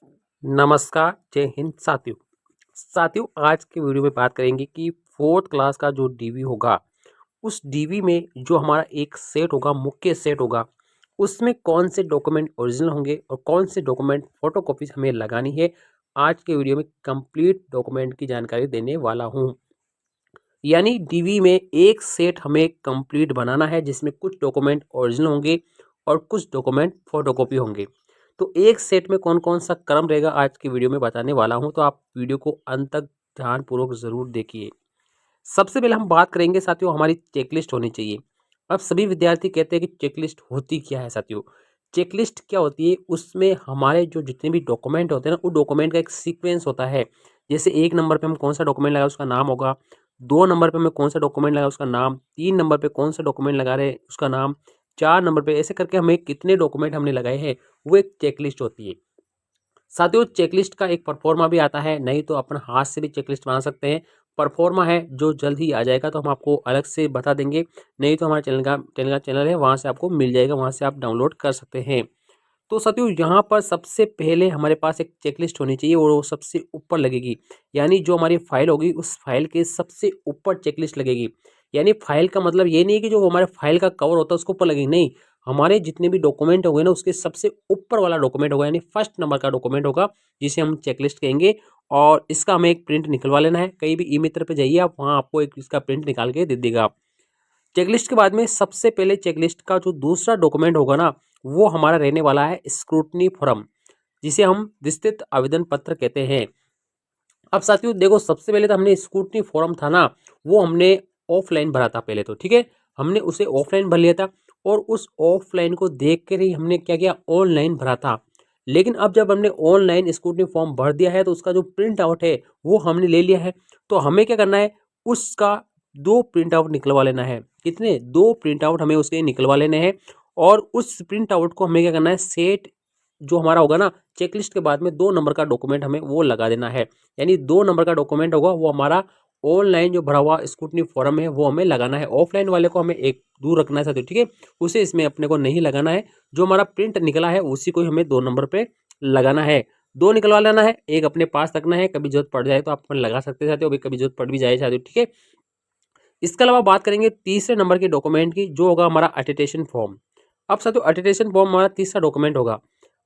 नमस्कार, जय हिंद साथियों। आज के वीडियो में बात करेंगे कि फोर्थ क्लास का जो डीवी होगा, उस डीवी में जो हमारा एक सेट होगा, मुख्य सेट होगा, उसमें कौन से डॉक्यूमेंट ओरिजिनल होंगे और कौन से डॉक्यूमेंट फोटोकॉपीज हमें लगानी है। आज के वीडियो में कंप्लीट डॉक्यूमेंट की जानकारी देने वाला हूँ। यानी डीवी में एक सेट हमें कंप्लीट बनाना है जिसमें कुछ डॉक्यूमेंट ओरिजिनल होंगे और कुछ डॉक्यूमेंट फोटोकॉपी होंगे। तो एक सेट में कौन कौन सा क्रम रहेगा आज की वीडियो में बताने वाला हूं, तो आप वीडियो को अंत तक ध्यानपूर्वक जरूर देखिए। सबसे पहले हम बात करेंगे साथियों, हमारी चेकलिस्ट होनी चाहिए। अब सभी विद्यार्थी कहते हैं कि चेकलिस्ट होती क्या है साथियों। चेकलिस्ट क्या होती है, उसमें हमारे जो जितने भी डॉक्यूमेंट होते हैं ना, उस डॉक्यूमेंट का एक सीक्वेंस होता है। जैसे 1 नंबर पे हम कौन सा डॉक्यूमेंट लगाए उसका नाम होगा, 2 नंबर पे हमें कौन सा डॉक्यूमेंट लगाए उसका नाम, 3 नंबर पे कौन सा डॉक्यूमेंट लगा रहे हैं उसका नाम, 4 नंबर पे, ऐसे करके हमें कितने डॉक्यूमेंट हमने लगाए हैं वो एक चेकलिस्ट होती है। साथियों चेकलिस्ट का एक परफॉर्मा भी आता है, नहीं तो अपन हाथ से भी चेकलिस्ट बना सकते हैं। परफॉर्मा है जो जल्द ही आ जाएगा, तो हम आपको अलग से बता देंगे। नहीं तो हमारे चैनल है, वहाँ से आपको मिल जाएगा, वहाँ से आप डाउनलोड कर सकते हैं। तो साथियों यहाँ पर सबसे पहले हमारे पास एक चेकलिस्ट होनी चाहिए और वो सबसे ऊपर लगेगी। यानी जो हमारी फाइल होगी उस फाइल के सबसे ऊपर चेकलिस्ट लगेगी। यानी फाइल का मतलब ये नहीं है कि जो हमारे फाइल का कवर होता है उसके ऊपर लगेगी, नहीं। हमारे जितने भी डॉक्यूमेंट होंगे ना, उसके सबसे ऊपर वाला डॉक्यूमेंट होगा, यानी फर्स्ट नंबर का डॉक्यूमेंट होगा, जिसे हम चेकलिस्ट कहेंगे। और इसका हमें एक प्रिंट निकलवा लेना है। कहीं भी ई मित्र पे जाइए आप, वहाँ आपको एक इसका प्रिंट निकाल के दे देगा। चेकलिस्ट के बाद में सबसे पहले चेकलिस्ट का जो दूसरा डॉक्यूमेंट होगा ना, वो हमारा रहने वाला है स्क्रूटनी फॉर्म, जिसे हम विस्तृत आवेदन पत्र कहते हैं। अब साथियों देखो, सबसे पहले तो हमने स्क्रूटनी फॉर्म था ना, वो हमने ऑफलाइन भरा था पहले तो, ठीक है। हमने उसे ऑफलाइन भर लिया था और उस ऑफलाइन को देख कर ही हमने क्या किया, ऑनलाइन भरा था। लेकिन अब जब हमने ऑनलाइन स्क्रूटनी फॉर्म भर दिया है, तो उसका जो प्रिंट आउट है वो हमने ले लिया है। तो हमें क्या करना है, उसका 2 प्रिंट आउट निकलवा लेना है। कितने, 2 प्रिंट आउट हमें उसके निकलवा लेने हैं। और उस प्रिंट आउट को हमें क्या करना है, सेट जो हमारा होगा ना, चेकलिस्ट के बाद में 2 नंबर का डॉक्यूमेंट हमें वो लगा देना है। यानी 2 नंबर का डॉक्यूमेंट होगा वो हमारा ऑनलाइन जो भरा हुआ स्क्रूटनी फॉर्म है वो हमें लगाना है। ऑफलाइन वाले को हमें एक दूर रखना है साथियों, ठीक है। उसे इसमें अपने को नहीं लगाना है। जो हमारा प्रिंट निकला है उसी को हमें 2 नंबर पे लगाना है। 2 निकलवा लेना है, एक अपने पास रखना है, कभी जरूरत पड़ जाए तो आप अपन लगा सकते हैं साथियों, कभी जरूरत पड़ भी जाए साथियों, ठीक है। इसके अलावा बात करेंगे तीसरे नंबर के डॉक्यूमेंट की, जो होगा हमारा अटेस्टेशन फॉर्म। अब साथियों अटेस्टेशन फॉर्म हमारा तीसरा डॉक्यूमेंट होगा।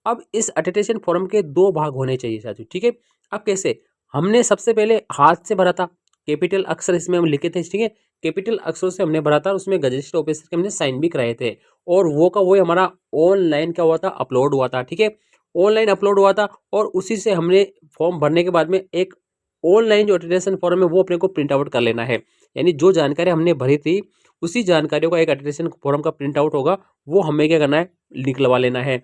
अब इस अटेस्टेशन फॉर्म के 2 भाग होने चाहिए साथियों, ठीक है। अब कैसे, हमने सबसे पहले हाथ से भरा था, कैपिटल अक्षर इसमें हम लिखे थे, ठीक है। कैपिटल अक्षरों से हमने भरा था, उसमें गजेस्टेड ऑफिसर के हमने साइन भी कराए थे। और वो का वो हमारा ऑनलाइन क्या हुआ था, अपलोड हुआ था, ठीक है। ऑनलाइन अपलोड हुआ था और उसी से हमने फॉर्म भरने के बाद में एक ऑनलाइन जो अटेस्टेशन फॉर्म है वो अपने को प्रिंट आउट कर लेना है। यानी जो जानकारी हमने भरी थी उसी जानकारियों का एक अटेस्टेशन फॉर्म का प्रिंट आउट होगा, वो हमें क्या करना है, निकलवा लेना है।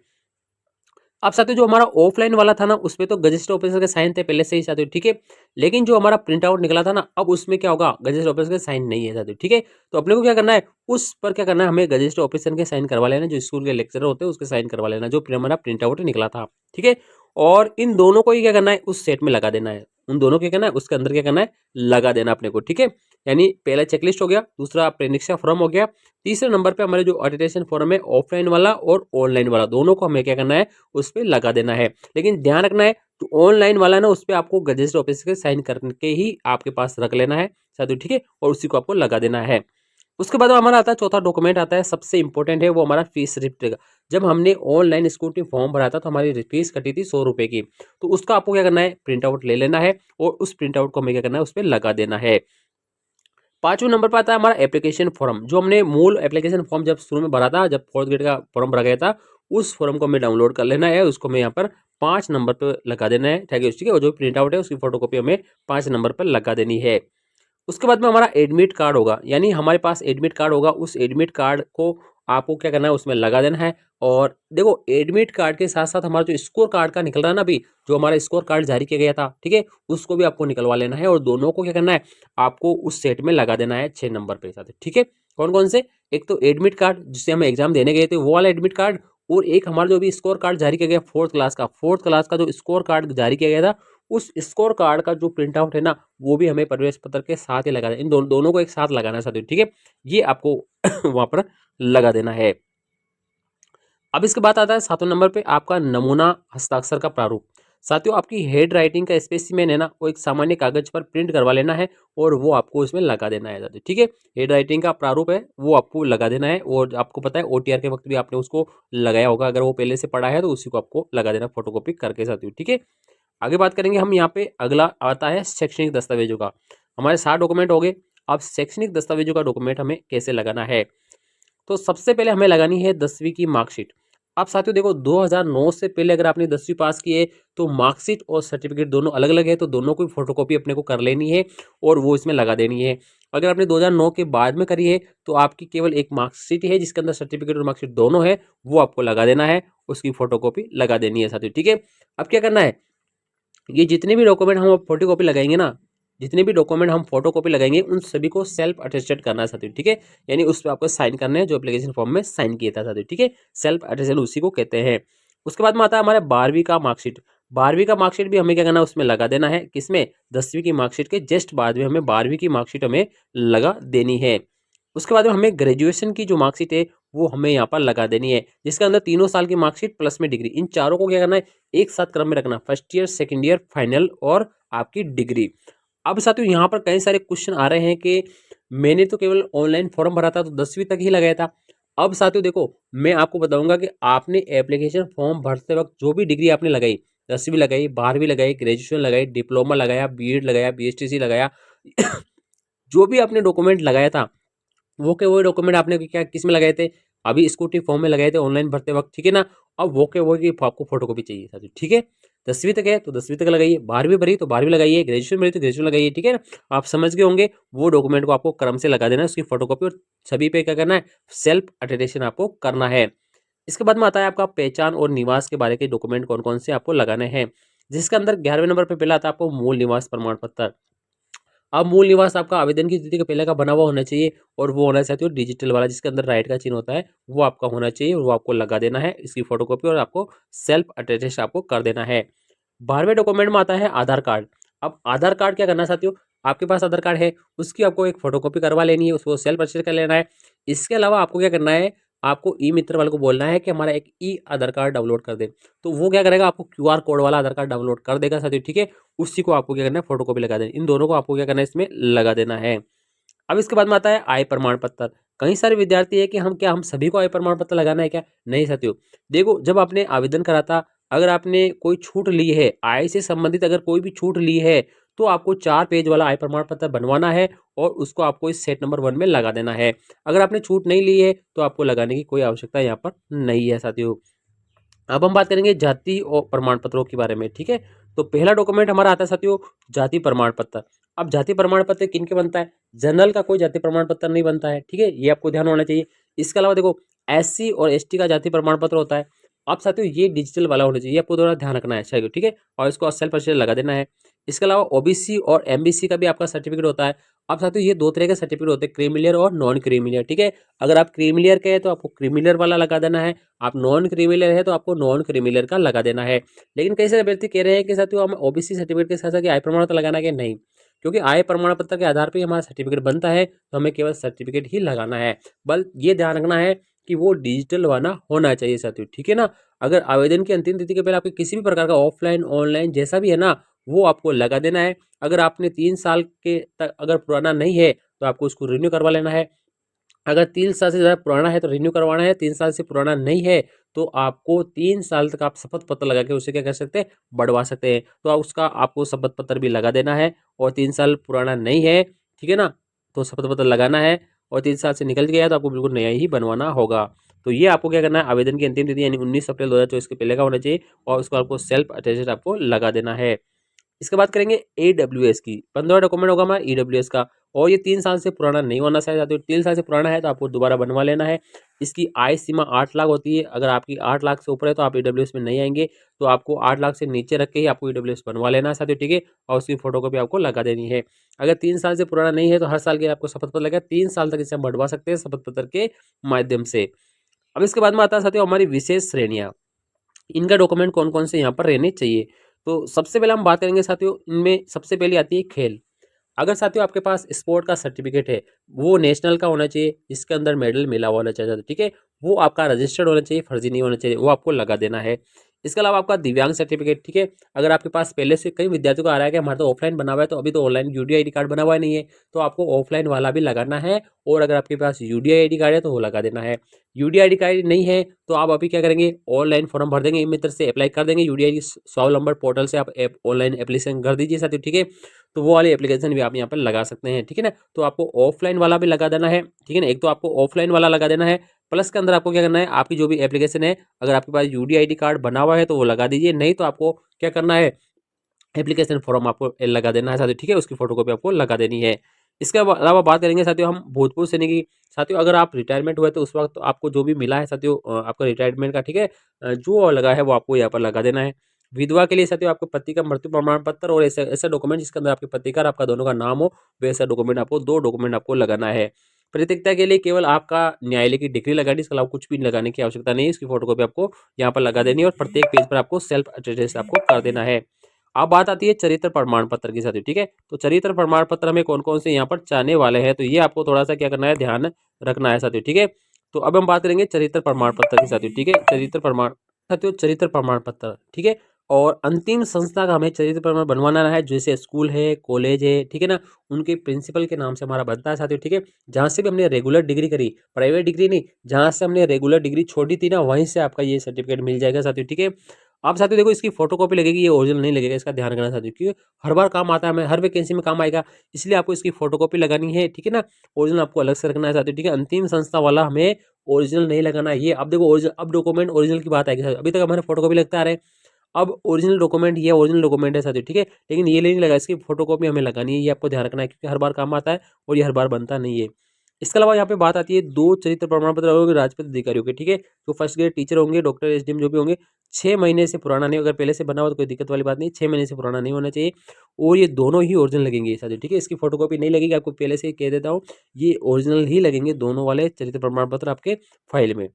अब साथियों जो हमारा ऑफलाइन वाला था ना, उसमें तो गजेस्टेड ऑफिसर के साइन थे पहले से ही साथियों, ठीक है। लेकिन जो हमारा प्रिंट आउट निकला था ना, अब उसमें क्या होगा, गजेस्टेड ऑफिसर के साइन नहीं है साथियों, ठीक है। तो अपने को क्या करना है, उस पर क्या करना है, हमें गजेस्टेड ऑफिसर के साइन करवा लेना, जो स्कूल के लेक्चरर होते हैं उसके साइन करवा लेना, जो हमारा प्रिंट आउट निकला था, ठीक है। और इन दोनों को ही क्या करना है, उस सेट में लगा देना है। उन दोनों क्या करना है, उसके अंदर क्या करना है, लगा देना अपने को, ठीक है। यानी पहला चेकलिस्ट हो गया, दूसरा प्रेनिक्सा फॉर्म हो गया, तीसरे नंबर पे हमारे जो अटेस्टेशन फॉर्म है ऑफलाइन वाला और ऑनलाइन वाला, दोनों को हमें क्या करना है, उस पर लगा देना है। लेकिन ध्यान रखना है, जो ऑनलाइन वाला है ना, उस पर आपको गजेस्टेड ऑफिसर के साइन करके ही आपके पास रख लेना है साथियों, ठीक है। और उसी को आपको लगा देना है। उसके बाद हमारा आता है चौथा डॉक्यूमेंट, आता है सबसे इंपॉर्टेंट है, वो हमारा फीस रिसिप्ट का। जब हमने ऑनलाइन स्कूटी फॉर्म भरा था तो हमारी फीस कटी थी 100 रुपए की। तो उसका आपको क्या करना है, प्रिंट आउट ले लेना है और उस प्रिंट आउट को हमें क्या करना है, उस पर लगा देना है। 5वें नंबर पर आता है हमारा एप्लीकेशन फॉर्म। जो हमने मूल एप्लीकेशन फॉर्म जब शुरू में भरा था, जब 4th ग्रेड का फॉर्म भरा गया था, उस फॉर्म को हमें डाउनलोड कर लेना है। उसको हमें यहाँ पर 5 नंबर पर लगा देना है, ठीक है। और जो प्रिंट आउट है उसकी फोटोकॉपी हमें 5 नंबर पर लगा देनी है। उसके बाद में हमारा एडमिट कार्ड होगा, यानी हमारे पास एडमिट कार्ड होगा, उस एडमिट कार्ड को आपको क्या करना है, उसमें लगा देना है। और देखो एडमिट कार्ड के साथ साथ हमारा जो स्कोर कार्ड का निकल रहा है ना अभी, जो हमारा स्कोर कार्ड जारी किया गया था, ठीक है, उसको भी आपको निकलवा लेना है। और दोनों को क्या करना है, आपको उस सेट में लगा देना है 6 नंबर पे साथ, ठीक है। कौन कौन से, एक तो एडमिट कार्ड जिससे हम एग्जाम देने गए थे वो वाला एडमिट कार्ड, और एक हमारा जो भी स्कोर कार्ड जारी किया गया फोर्थ क्लास का जो स्कोर कार्ड जारी किया गया था, उस स्कोर कार्ड का जो प्रिंट आउट है ना, वो भी हमें प्रवेश पत्र के साथ ही लगाना है। इन दोनों को एक साथ लगाना है साथियों, ठीक है। ये आपको वहां पर लगा देना है। अब इसके बाद आता है 7वें नंबर पे आपका नमूना हस्ताक्षर का प्रारूप। साथियों आपकी हेड राइटिंग का स्पेसिमेन है ना, वो एक सामान्य कागज पर प्रिंट करवा लेना है और वो आपको उसमें लगा देना है साथियों, ठीक है। हेड राइटिंग का प्रारूप है वो आपको लगा देना है, और आपको पता है ओटीआर के वक्त भी आपने उसको लगाया होगा, अगर वो पहले से पढ़ा है तो उसी को आपको लगा देना फोटोकॉपी करके साथियों, ठीक है। आगे बात करेंगे हम यहाँ पे, अगला आता है शैक्षणिक दस्तावेजों का। हमारे 7 डॉक्यूमेंट हो गए। अब शैक्षणिक दस्तावेजों का डॉक्यूमेंट हमें कैसे लगाना है, तो सबसे पहले हमें लगानी है 10वीं की मार्कशीट। अब साथियों देखो 2009 से पहले अगर आपने 10वीं पास की है तो मार्कशीट और सर्टिफिकेट दोनों अलग अलग है, तो दोनों की फोटोकॉपी अपने को कर लेनी है और वो इसमें लगा देनी है। अगर आपने 2009 के बाद में करी है तो आपकी केवल एक मार्कशीट है जिसके अंदर सर्टिफिकेट और मार्कशीट दोनों है, वो आपको लगा देना है, उसकी फोटोकॉपी लगा देनी है साथियों, ठीक है। अब क्या करना है, ये जितने भी डॉक्यूमेंट हम फोटोकॉपी लगाएंगे ना, जितने भी डॉक्यूमेंट हम फोटोकॉपी लगाएंगे उन सभी को सेल्फ अटेस्टेड करना है साथियों, ठीक है। यानी उस पर आपको साइन करना है जो एप्लीकेशन फॉर्म में साइन किया था साथियों, ठीक है। सेल्फ अटेस्टेड उसी को कहते हैं। उसके बाद में आता है हमारे 12वीं का मार्कशीट। 12वीं का मार्कशीट भी हमें क्या करना है, उसमें लगा देना है। किसमें, 10वीं की मार्कशीट के जस्ट बाद में हमें 12वीं की मार्कशीट हमें लगा देनी है। उसके बाद में हमें ग्रेजुएशन की जो मार्कशीट है वो हमें यहाँ पर लगा देनी है, जिसके अंदर तीनों साल की मार्कशीट प्लस में डिग्री, इन चारों को क्या करना है, एक साथ क्रम में रखना, first year, second year, final और आपकी डिग्री। अब साथियों यहाँ पर कई सारे क्वेश्चन आ रहे हैं कि मैंने तो केवल ऑनलाइन फॉर्म भरा था तो 10वीं तक ही लगाया था। अब साथियों देखो, मैं आपको बताऊंगा कि आपने एप्लीकेशन फॉर्म भरते वक्त जो भी डिग्री आपने लगाई, 10वीं लगाई, 12वीं लगाई, ग्रेजुएशन लगाई, डिप्लोमा लगाया, बीएड लगाया, बीएसटीसी लगाया जो भी आपने डॉक्यूमेंट लगाया था वो के वो डॉक्यूमेंट आपने क्या किस में लगाए थे, अभी स्कूटी फॉर्म में लगाए थे ऑनलाइन भरते वक्त, ठीक है ना। अब वो के वो की आपको फोटोकॉपी चाहिए साथियों, ठीक है। 10वीं तक है तो 10वीं तक लगाइए, 12वीं भरी तो 12वीं लगाइए, ग्रेजुएशन भरी तो ग्रेजुएशन लगाइए, ठीक है ना। आप समझ गए होंगे, वो डॉक्यूमेंट को आपको क्रम से लगा देना है, उसकी फोटोकॉपी, और सभी पे क्या करना है, सेल्फ अटेस्टेशन आपको करना है। इसके बाद में आता है आपका पहचान और निवास के बारे के डॉक्यूमेंट कौन कौन से आपको लगाने हैं, जिसके अंदर 11वें नंबर पर पहला आता है आपको मूल निवास प्रमाण पत्र। अब मूल निवास आपका आवेदन की तिथि के पहले का बना हुआ होना चाहिए, और वो होना चाहिए डिजिटल वाला जिसके अंदर राइट का चिन्ह होता है, वो आपका होना चाहिए और वो आपको लगा देना है, इसकी फोटोकॉपी, और आपको सेल्फ अटेस्टेड आपको कर देना है। 12वें डॉक्यूमेंट में आता है आधार कार्ड। अब आधार कार्ड क्या करना है साथियों, आपके पास आधार कार्ड है उसकी आपको एक फोटोकॉपी करवा लेनी है, उसको सेल्फ अटेस्टेड कर लेना है। इसके अलावा आपको क्या करना है, आपको ई मित्र वाले को बोलना है कि हमारा एक ई आधार कार्ड डाउनलोड कर दे, तो वो क्या करेगा, आपको क्यूआर कोड वाला आधार कार्ड डाउनलोड कर देगा साथियों, ठीक है। उसी को आपको क्या करना है, फोटोकॉपी लगा देना, इन दोनों को आपको क्या करना है, इसमें लगा देना है। अब इसके बाद में आता है आय प्रमाण पत्र। कई सारे विद्यार्थी है कि हम सभी को आय प्रमाण पत्र लगाना है क्या, नहीं साथियों। देखो जब आपने आवेदन करा था, अगर आपने कोई छूट ली है, आय से संबंधित अगर कोई भी छूट ली है, तो आपको 4 पेज वाला आय प्रमाण पत्र बनवाना है और उसको आपको इस सेट नंबर 1 में लगा देना है। अगर आपने छूट नहीं ली है तो आपको लगाने की कोई आवश्यकता यहाँ पर नहीं है साथियों। अब हम बात करेंगे जाति और प्रमाण पत्रों के बारे में, ठीक है। तो पहला डॉक्यूमेंट हमारा आता है साथियों जाति प्रमाण पत्र। अब जाति प्रमाण पत्र किन के बनता है, जनरल का कोई जाति प्रमाण पत्र नहीं बनता है, ठीक है, ये आपको ध्यान होना चाहिए। इसके अलावा देखो एससी और एसटी का जाति प्रमाण पत्र होता है। अब साथियों ये डिजिटल वाला होना चाहिए, आपको थोड़ा ध्यान रखना है, ठीक है, और इसको 80% लगा देना है। इसके अलावा ओबीसी और एमबीसी का भी आपका सर्टिफिकेट होता है। अब साथियों ये 2 तरह के सर्टिफिकेट होते हैं, क्रीमिलियर और नॉन क्रीमिलियर, ठीक है। अगर आप क्रीमिलियर के हैं तो आपको क्रीमिलियर वाला लगा देना है, आप नॉन क्रीमिलियर है तो आपको नॉन क्रीमिलियर का लगा देना है। लेकिन कई सारे अभ्यर्थी कह रहे हैं कि साथियों हम ओबीसी सर्टिफिकेट के साथ साथ आय प्रमाण पत्र लगाना है कि नहीं, क्योंकि आय प्रमाण पत्र के आधार पर ही हमारा सर्टिफिकेट बनता है, तो हमें केवल सर्टिफिकेट ही लगाना है। बल ये ध्यान रखना है कि वो डिजिटल वाला होना चाहिए साथियों, ठीक है ना। अगर आवेदन की अंतिम तिथि के पहले आपके किसी भी प्रकार का ऑफलाइन ऑनलाइन जैसा भी है ना, वो आपको लगा देना है। अगर आपने 3 साल के तक अगर पुराना नहीं है तो आपको उसको रिन्यू करवा लेना है। अगर 3 साल से ज़्यादा पुराना है तो रिन्यू करवाना है, 3 साल से पुराना नहीं है तो आपको 3 साल तक आप शपथ पत्र लगा के उसे क्या कर सकते हैं, बढ़वा सकते हैं। तो आप उसका आपको शपथ पत्र भी लगा देना है, और 3 साल पुराना नहीं है, ठीक है ना, तो शपथ पत्र लगाना है, और 3 साल से निकल गया तो आपको बिल्कुल नया ही बनवाना होगा। तो ये आपको क्या करना है, आवेदन की अंतिम तिथि यानी 19 अप्रैल 2024 के पहले का होना चाहिए, और उसको आपको सेल्फ अटेस्टेड आपको लगा देना है। इसके बाद करेंगे AWS की। 15 डॉक्यूमेंट होगा हमारा AWS का, और ये 3 साल से पुराना नहीं होना चाहिए साथियों। 3 साल से पुराना है तो आपको दोबारा बनवा लेना है। इसकी आय सीमा 8 लाख होती है, अगर आपकी 8 लाख से ऊपर है तो आप AWS में नहीं आएंगे, तो आपको 8 लाख से नीचे रख के ही आपको AWS बनवा लेना है साथियों, ठीक है, और उसकी फोटोकॉपी आपको लगा देनी है। अगर 3 साल से पुराना नहीं है तो हर साल के आपको शपथ पत्र लगेगा, 3 साल तक इसे हम बढ़वा सकते हैं शपथ पत्र के माध्यम से। अब इसके बाद में आता है साथियों हमारी विशेष श्रेणियाँ, इनका डॉक्यूमेंट कौन कौन से यहाँ पर रहने चाहिए। तो सबसे पहले हम बात करेंगे साथियों, इनमें सबसे पहले आती है खेल। अगर साथियों आपके पास स्पोर्ट का सर्टिफिकेट है, वो नेशनल का होना चाहिए, जिसके अंदर मेडल मिला हुआ होना चाहिए, ठीक है, वो आपका रजिस्टर्ड होना चाहिए, फर्जी नहीं होना चाहिए, वो आपको लगा देना है। इसके अलावा आपका दिव्यांग सर्टिफिकेट, ठीक है। अगर आपके पास पहले से कई विद्यार्थियों का आ रहा है कि हमारा तो ऑफलाइन बना हुआ है, तो अभी तो ऑनलाइन यूडीआई आई कार्ड बना हुआ नहीं है, तो आपको ऑफलाइन वाला भी लगाना है। और अगर आपके पास यूडीआई आई कार्ड है तो वो लगा देना है। यूडीआई आई कार्ड नहीं है तो आप अभी क्या करेंगे, ऑनलाइन फॉर्म भर देंगे, मित्र से अप्लाई कर देंगे। यूडीआई स्वावलंबन पोर्टल से आप ऑनलाइन एप्लीकेशन कर दीजिए साथियों, ठीक है। तो वो वाली एप्लीकेशन भी आप यहाँ पर लगा सकते हैं, ठीक है ना। तो आपको ऑफलाइन वाला भी लगा देना है, ठीक है ना। एक तो आपको ऑफलाइन वाला लगा देना है, प्लस के अंदर आपको क्या करना है, आपकी जो भी एप्लीकेशन है, अगर आपके पास यूडीआई आई कार्ड बना हुआ है तो वो लगा दीजिए, नहीं तो आपको क्या करना है, एप्लीकेशन फॉर्म आपको लगा देना है साथियों, ठीक है। उसकी फोटोकॉपी आपको लगा देनी है। इसके अलावा बात करेंगे साथियों हम भूतपूर्व सैनिक की। साथियों अगर आप रिटायरमेंट हुए तो उस वक्त आपको जो भी मिला है साथियों, आपका रिटायरमेंट का, ठीक है, जो लगा है वो आपको यहाँ पर लगा देना है। विधवा के लिए साथियों आपके पति का मृत्यु प्रमाण पत्र और ऐसा ऐसा डॉक्यूमेंट जिसके अंदर आपके पति का और आपका दोनों का नाम हो, वैसा डॉक्यूमेंट आपको, 2 डॉक्यूमेंट आपको लगाना है। प्रतियोगिता के लिए केवल आपका न्यायालय की डिग्री लगानी, इसके अलावा कुछ भी लगाने की आवश्यकता नहीं है। इसकी फोटोकॉपी आपको यहाँ पर लगा देनी है और प्रत्येक पेज पर आपको सेल्फ अटेस्टेड आपको कर देना है। अब बात आती है चरित्र प्रमाण पत्र की साथियों, ठीक है। तो चरित्र प्रमाण पत्र हमें कौन कौन से यहाँ पर चाहने वाले हैं, तो ये आपको थोड़ा सा क्या करना है, ध्यान रखना है साथियों, ठीक है। तो अब हम बात करेंगे चरित्र प्रमाण पत्र की साथियों, ठीक है। चरित्र प्रमाण साथियों, चरित्र प्रमाण पत्र, ठीक है। और अंतिम संस्था का हमें चरित्र प्रमाण बनवाना है, जैसे स्कूल है, कॉलेज है, ठीक है ना, उनके प्रिंसिपल के नाम से हमारा बनता है साथियों, ठीक है। जहाँ से भी हमने रेगुलर डिग्री करी, प्राइवेट डिग्री नहीं, जहाँ से हमने रेगुलर डिग्री छोड़ी थी ना, वहीं से आपका ये सर्टिफिकेट मिल जाएगा साथियों, ठीक है। आप साथियों देखो इसकी फोटोकॉपी लगेगी, ये ओरिजिनल नहीं लगेगा, इसका ध्यान रखना साथियों, क्योंकि हर बार काम आता है, हमें हर वैकेंसी में काम आएगा, इसलिए आपको इसकी फोटोकॉपी लगानी है, ठीक है ना। ओरिजिनल आपको अलग से रखना है साथियों, ठीक है। अंतिम संस्था वाला हमें ओरिजिनल नहीं लगाना है। ये अब देखो ओरिजिनल, अब डॉक्यूमेंट ओरिजिनल की बात आएगी साथियों। अभी तक हमारे फोटोकॉपी लगता आ रहे हैं, अब ओरिजिनल डॉक्यूमेंट, ये ओरिजिनल डॉक्यूमेंट है साथियों, ठीक है। लेकिन ये नहीं लगा, इसकी फोटोकॉपी हमें लगानी है, ये आपको ध्यान रखना है, क्योंकि हर बार काम आता है और ये हर बार बनता नहीं है। इसके अलावा यहाँ पे बात आती है 2 चरित्र प्रमाण पत्र होंगे राजपत्रित अधिकारियों के, ठीक है। जो फर्स्ट ग्रेड टीचर होंगे, डॉक्टर, एसडीएम जो भी होंगे, 6 महीने से पुराना नहीं, अगर पहले से बना हो तो कोई दिक्कत वाली बात नहीं, 6 महीने से पुराना नहीं होना चाहिए। और ये दोनों ही ओरिजिनल लगेंगे साथियों, ठीक है। इसकी फोटोकॉपी नहीं लगेगी, आपको पहले से ही कह देता हूँ, ये ओरिजिनल ही लगेंगे दोनों वाले चरित्र प्रमाण पत्र आपके फाइल में।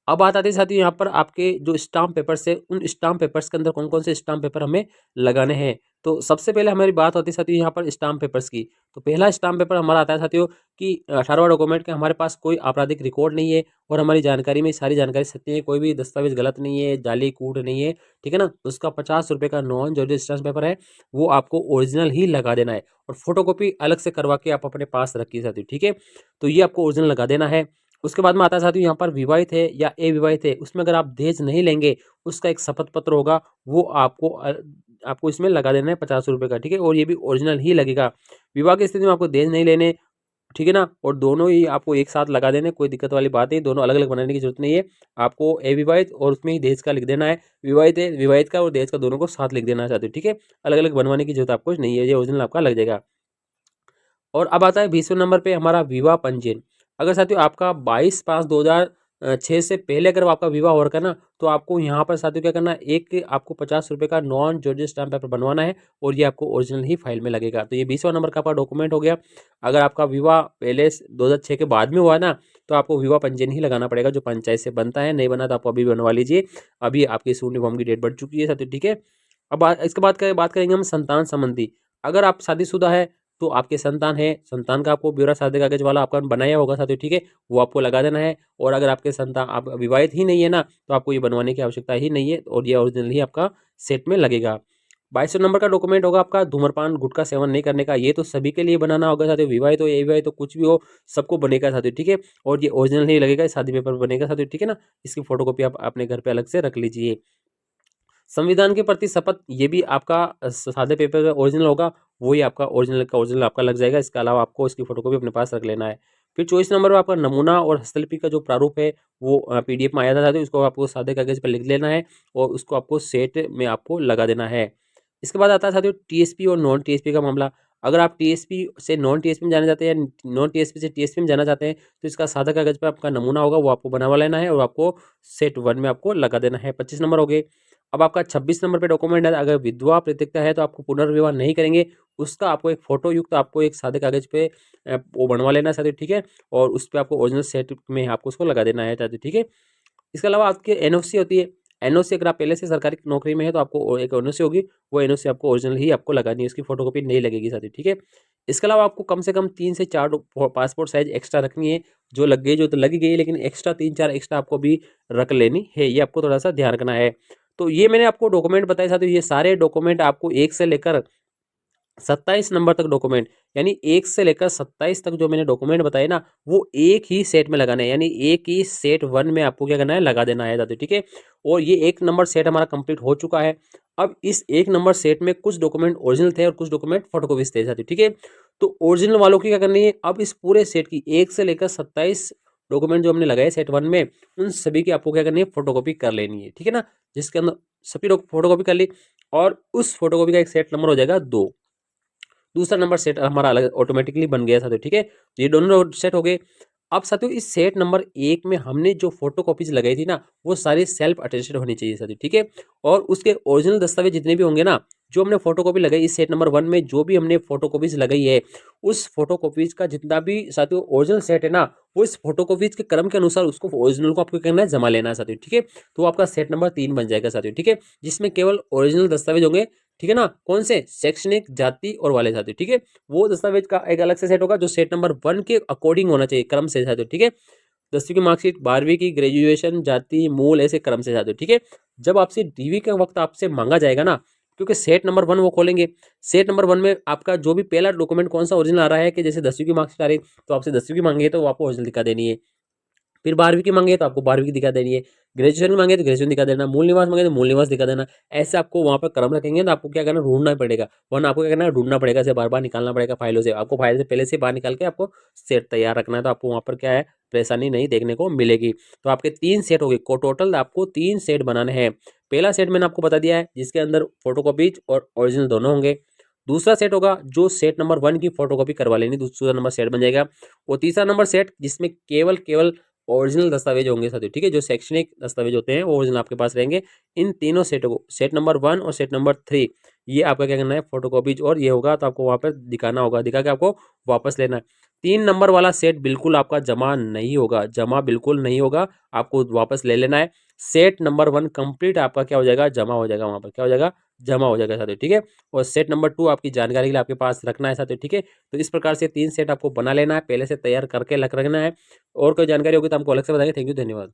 अब बात आती है साथियों यहाँ पर आपके जो स्टाम्प पेपर्स है, उन स्टाम्प पेपर्स के अंदर कौन कौन से स्टाम्प पेपर हमें लगाने हैं। तो सबसे पहले हमारी बात होती है साथियों यहाँ पर स्टाम्प पेपर्स की। तो पहला स्टाम्प पेपर हमारा आता है साथियों कि 18वां डॉक्यूमेंट के हमारे पास कोई आपराधिक रिकॉर्ड नहीं है और हमारी जानकारी में सारी जानकारी सत्य है, कोई भी दस्तावेज गलत नहीं है, जाली कूट नहीं है, ठीक है ना। उसका 50 रुपये का नॉन जर्नल स्टाम्प पेपर है, वो आपको ओरिजिनल ही लगा देना है और फोटोकॉपी अलग से करवा के आप अपने पास रखिए साथियों, ठीक है। तो ये आपको ओरिजिनल लगा देना है। उसके बाद में आता है साथियों यहाँ पर विवाहित है या अविवाहित है, उसमें अगर आप दहेज नहीं लेंगे, उसका एक शपथ पत्र होगा, वो आपको इसमें लगा देना है 50 रुपये का, ठीक है। और ये भी ओरिजिनल ही लगेगा। विवाह की स्थिति में आपको दहेज नहीं लेने, ठीक है ना, और दोनों ही आपको एक साथ लगा देने, कोई दिक्कत वाली बात नहीं, दोनों अलग अलग बनाने की जरूरत नहीं है। आपको अविवाहित और उसमें ही दहेज का लिख देना है, विवाहित है, विवाहित का और दहेज का दोनों को साथ लिख देना चाहते हो, ठीक है। अलग अलग बनवाने की जरूरत आपको नहीं है, ये ओरिजिनल आपका लग जाएगा। और अब आता है 20वें नंबर पे हमारा विवाह पंजीयन। अगर साथियों आपका 22/5/2006 से पहले अगर आपका विवाह हो रखा है ना, तो आपको यहाँ पर साथियों क्या करना है, एक आपको 50 रुपये का नॉन जर्नल स्टाम्प पेपर बनवाना है और ये आपको ओरिजिनल ही फाइल में लगेगा। तो ये 20वां नंबर का आपका डॉक्यूमेंट हो गया। अगर आपका विवाह पहले 2006 के बाद में हुआ है ना, तो आपको विवाह पंजीयन ही लगाना पड़ेगा, जो पंचायत से बनता है। नहीं बना तो आप अभी बनवा लीजिए, अभी आपकी सूनी फॉर्म की डेट बढ़ चुकी है साथियों, ठीक है। अब इसके बाद बात करेंगे हम संतान संबंधी। अगर आप शादीशुदा है तो आपके संतान है, संतान का आपको ब्यौरा शादी कागज वाला आपका बनाया होगा साथियों, ठीक है, वो आपको लगा देना है। और अगर आपके संतान, आप विवाहित ही नहीं है ना, तो आपको ये बनवाने की आवश्यकता ही नहीं है और ये ओरिजिनल ही आपका सेट में लगेगा। 22 नंबर का डॉक्यूमेंट होगा आपका धूम्रपान गुटखा सेवन नहीं करने का। ये तो सभी के लिए बनाना होगा साथियों, विवाहित हो या अविवाहित हो, कुछ भी हो, सबको बनेगा साथियों, ठीक है। और ये ओरिजिनल ही लगेगा, शादी पेपर बनेगा साथियों, ठीक है ना। इसकी फोटोकॉपी आप अपने घर पे अलग से रख लीजिए। संविधान के प्रति शपथ, ये भी आपका सादे पेपर में ओरिजिनल होगा, वही आपका ओरिजिनल का ओरिजिनल आपका लग जाएगा। इसके अलावा आपको इसकी फोटोकॉपी अपने पास रख लेना है। फिर 24 नंबर पर आपका नमूना और हस्तलिपि का जो प्रारूप है, वो पीडीएफ में आया था, तो इसको आपको सादे कागज पर लिख लेना है और उसको आपको सेट में आपको लगा देना है। इसके बाद आता है साथियों टीएसपी और नॉन टीएसपी का मामला। अगर आप टीएसपी से नॉन टीएसपी में जाना चाहते हैं या नॉन टीएसपी से टीएसपी में जाना चाहते हैं, तो इसका सादा कागज पर आपका नमूना होगा, वो आपको बनवा लेना है और आपको सेट 1 में आपको लगा देना है। 25 नंबर हो गए। अब आपका 26 नंबर पे डॉक्यूमेंट है, अगर विधवा प्रतियोगिता है तो आपको पुनर्विवाह नहीं करेंगे, उसका आपको एक फोटो युक्त आपको एक सादे कागज पे वो बनवा लेना है साथियों, ठीक है। और उस पर आपको ओरिजिनल सेट में आपको उसको लगा देना है साथियों, ठीक है। इसके अलावा आपकी एनओसी होती है। एनओसी अगर आप पहले से सरकारी नौकरी में है तो आपको एक एनओसी होगी, वो एनओसी आपको ओरिजिनल ही आपको लगानी है, उसकी फोटोकॉपी नहीं लगेगी साथियों, ठीक है। इसके अलावा आपको कम से कम 3 से 4 पासपोर्ट साइज एक्स्ट्रा रखनी है, जो लग गई जो तो लगी गई, लेकिन एक्स्ट्रा 3-4 एक्स्ट्रा आपको भी रख लेनी है, ये आपको थोड़ा सा ध्यान रखना है। तो ये मैंने आपको डॉक्यूमेंट बताए साथियों, ये सारे डॉक्यूमेंट आपको 1 से लेकर 27 नंबर तक डॉक्यूमेंट, यानी 1 से लेकर 27 तक जो मैंने डॉक्यूमेंट बताए ना, वो एक ही सेट में लगाना है, यानी एक ही सेट 1 में आपको क्या करना है, लगा देना है साथियों, ठीक है। और ये 1 नंबर सेट हमारा कंप्लीट हो चुका है। अब इस 1 नंबर सेट में कुछ डॉक्यूमेंट ओरिजिनल थे और कुछ डॉक्यूमेंट फोटोकॉपीज थे साथियों, ठीक है। तो ओरिजिनल वालों की क्या करनी है, अब इस पूरे सेट की 1 से लेकर 27 डॉक्यूमेंट जो हमने लगाए सेट 1 में, उन सभी की आपको क्या करनी है, फोटोकॉपी कर लेनी है, ठीक है ना। जिसके अंदर सभी फोटोकॉपी कर ली, और उस फोटोकॉपी का एक सेट नंबर हो जाएगा 2। दूसरा नंबर सेट हमारा अलग ऑटोमेटिकली बन गया साथियों, ठीक है। तो ये दोनों सेट हो गए। अब साथियों इस सेट नंबर 1 में हमने जो फोटो कॉपीज लगाई थी ना, वो सारी सेल्फ अटेस्टेड होनी चाहिए साथियों, ठीक है। और उसके ओरिजिनल दस्तावेज जितने भी होंगे ना, जो हमने फोटो कॉपी लगाई इस सेट नंबर 1 में, जो भी हमने फोटो कॉपीज लगाई है, उस फोटो कॉपीज का जितना भी साथियों ओरिजिनल सेट है ना, वो इस फोटो कॉपीज के क्रम के अनुसार उसको ओरिजिनल को आपको करना है, जमा लेना है साथियों, ठीक है। तो आपका सेट नंबर 3 बन जाएगा साथियों, ठीक है, जिसमें केवल ओरिजिनल दस्तावेज होंगे, ठीक है ना। कौन से, शैक्षणिक, जाति और वाले साथियों, ठीक है। वो दस्तावेज का एक अलग से सेट होगा जो सेट नंबर 1 के अकॉर्डिंग होना चाहिए, क्रम से साथियों, ठीक है। 10वीं की मार्कशीट, 12वीं की, ग्रेजुएशन, जाति, मूल, ऐसे क्रम से साथियों, ठीक है। जब आपसे डीवी के वक्त आपसे मांगा जाएगा ना, क्योंकि सेट नंबर 1 वो खोलेंगे, सेट नंबर 1 में आपका जो भी पहला डॉक्यूमेंट कौन सा ओरिजिनल आ रहा है, कि जैसे 10वीं की मार्कशीट आ रही है तो आपसे 10वीं की मांगे तो वो आपको ओरिजिनल दिखा देनी है। फिर 12वीं की मांगे तो आपको 12वीं की दिखा देनी है, ग्रेजुएशन की मांगे तो ग्रेजुएशन दिखा देना, मूल निवास मांगे तो मूल निवास दिखा देना। ऐसे आपको वहाँ पर क्रम रखेंगे तो आपको क्या करना, ढूंढना पड़ेगा, वरना आपको क्या करना है, ढूंढना पड़ेगा, से बार बार निकालना पड़ेगा फाइलों से, आपको फाइल से पहले से बाहर निकाल के आपको सेट तैयार रखना है, तो आपको वहाँ पर क्या है, परेशानी नहीं देखने को मिलेगी। तो आपके 3 सेट हो गए, टोटल आपको 3 सेट बनाने हैं। पहला सेट मैंने आपको बता दिया है, जिसके अंदर फोटोकॉपीज और ओरिजिनल दोनों होंगे। दूसरा सेट होगा जो सेट नंबर 1 की फोटोकॉपी करवा लेनी, दूसरा नंबर सेट बन जाएगा। और तीसरा नंबर सेट जिसमें केवल केवल ओरिजिनल दस्तावेज होंगे साथियों, ठीक है, जो शैक्षणिक दस्तावेज होते हैं वो ओरिजिनल आपके पास रहेंगे। इन तीनों सेटों को, सेट नंबर 1 और सेट नंबर 3, ये आपका क्या करना है, फोटोकॉपीज, और ये होगा तो आपको वहाँ पर दिखाना होगा, दिखा के आपको वापस लेना है। 3 नंबर वाला सेट बिल्कुल आपका जमा नहीं होगा, जमा बिल्कुल नहीं होगा, आपको वापस ले लेना है। सेट नंबर 1 कंप्लीट आपका क्या हो जाएगा, जमा हो जाएगा, वहाँ पर क्या हो जाएगा, जमा हो जाएगा साथियों, ठीक है। और सेट नंबर 2 आपकी जानकारी के लिए आपके पास रखना है साथियों, ठीक है। तो इस प्रकार से 3 सेट आपको बना लेना है, पहले से तैयार करके रखना है। और कोई जानकारी होगी तो हमको अलग से बताएंगे। थैंक यू, धन्यवाद।